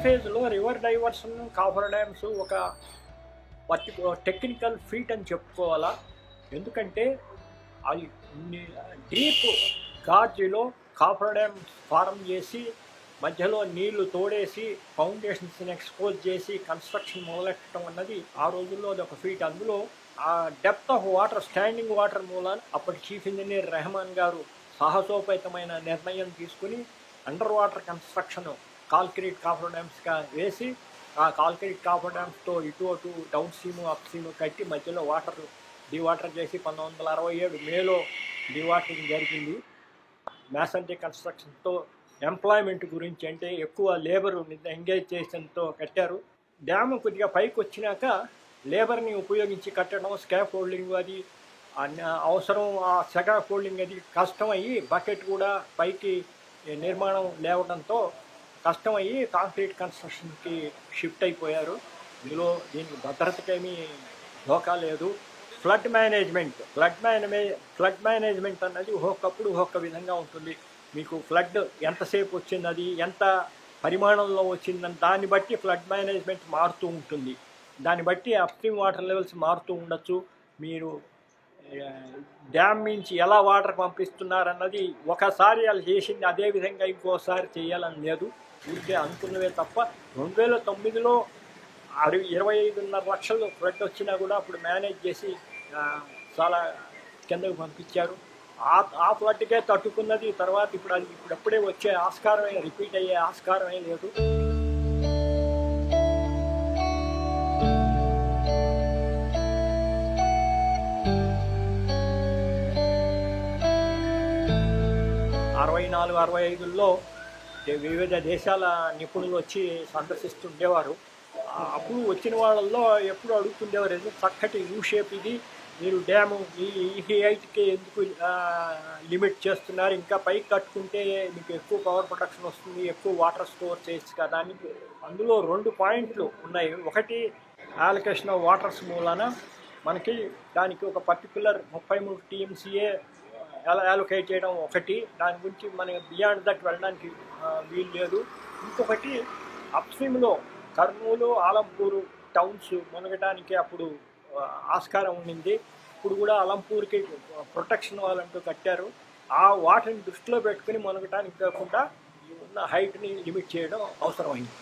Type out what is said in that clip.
ఫేజ్లో river diversion copper dams ఒక technical feet అని చెప్పుకోవాలా. ఎందుకంటే అది డీప్ గార్జీలో కాఫర్ డ్యామ్ ఫారం చేసి మధ్యలో నీళ్లు తోడేసి ఫౌండేషన్స్ని ఎక్స్పోజ్ చేసి కన్స్ట్రక్షన్ మొదలెట్టడం అన్నది ఆ రోజుల్లో అది ఒక ఫీట్. అందులో ఆ depth of water, standing water మూలాన అప్పటి చీఫ్ ఇంజనీర్ రెహమాన్ గారు సాహసోపేతమైన నిర్ణయం తీసుకుని అండర్ వాటర్ కన్స్ట్రక్షన్ కాల్క్రీట్ కాఫర్ డ్యామ్స్గా వేసి ఆ కాల్క్రీట్ కాఫర్ డ్యామ్స్తో ఇటు అటు డౌన్ స్ట్రీము అప్ స్ట్రీము కట్టి మధ్యలో వాటర్ డీవాటర్ చేసి 1967 మేలో డీవాటరింగ్ జరిగింది. మ్యాసంటీ కన్స్ట్రక్షన్తో ఎంప్లాయ్మెంట్ గురించి అంటే ఎక్కువ లేబర్ ఎంగేజ్ చేసేంతో కట్టారు. డ్యాము కొద్దిగా పైకి వచ్చినాక లేబర్ని ఉపయోగించి కట్టడం, స్కాప్ హోల్డింగ్ అది అవసరం. ఆ స్కాప్ హోల్డింగ్ అది కష్టం అయ్యి బకెట్ కూడా పైకి నిర్మాణం లేవడంతో కష్టమయ్యి కాంక్రీట్ కన్స్ట్రక్షన్కి షిఫ్ట్ అయిపోయారు. ఇందులో దీనికి భద్రతకేమీ ఢోకా లేదు. ఫ్లడ్ మేనేజ్మెంట్ అన్నది ఒక్కొక్కప్పుడు ఒక్కొక్క విధంగా ఉంటుంది. మీకు ఫ్లడ్ ఎంతసేపు వచ్చింది, అది ఎంత పరిమాణంలో వచ్చిందని దాన్ని బట్టి ఫ్లడ్ మేనేజ్మెంట్ మారుతూ ఉంటుంది. దాన్ని బట్టి అప్స్ట్రీమ్ వాటర్ లెవెల్స్ మారుతూ ఉండొచ్చు. మీరు డ్యామ్ నుంచి ఎలా వాటర్ పంపిస్తున్నారన్నది ఒకసారి వాళ్ళు చేసింది అదే విధంగా ఇంకోసారి చేయాలని లేదు. ఊరికే అనుకున్నవే తప్ప 2009లో 25.5 లక్షలు ఫ్లడ్ వచ్చినా కూడా అప్పుడు మేనేజ్ చేసి చాలా కిందకు పంపించారు. ఆ ఫ్లడ్కే తట్టుకున్నది. తర్వాత ఇప్పుడప్పుడే వచ్చే ఆస్కారమే, రిపీట్ అయ్యే ఆస్కారమే లేదు. '64, '65లో వివిధ దేశాల నిపుణులు వచ్చి సందర్శిస్తుండేవారు. అప్పుడు వచ్చిన వాళ్ళల్లో ఎప్పుడు అడుగుతుండేవారు, చక్కటి యూ షేప్ ఇది, మీరు డ్యాము ఈ హైట్కి ఎందుకు లిమిట్ చేస్తున్నారు, ఇంకా పైకి కట్టుకుంటే మీకు ఎక్కువ పవర్ ప్రొడక్షన్ వస్తుంది, ఎక్కువ వాటర్ స్టోర్ చేయొచ్చు కదా అని. అందులో 2 పాయింట్లు ఉన్నాయి. ఒకటి అలొకేషన్ ఆఫ్ వాటర్స్ మూలాన మనకి దానికి ఒక పర్టికులర్ 33 TMCA అలొకేట్ చేయడం ఒకటి. దాని గురించి మనకి బియాండ్ దట్ వెళ్ళడానికి వీలు లేదు. ఇంకొకటి అప్స్ట్రీమ్లో కర్నూలు, ఆలంపూరు టౌన్స్ మునగటానికి అప్పుడు ఆస్కారం ఉండింది. ఇప్పుడు కూడా అలంపూర్కి ప్రొటెక్షన్ వాళ్ళంటూ కట్టారు. ఆ వాటిని దృష్టిలో పెట్టుకుని మునగటానికి కాకుండా ఉన్న హైట్ని లిమిట్ చేయడం అవసరమైంది.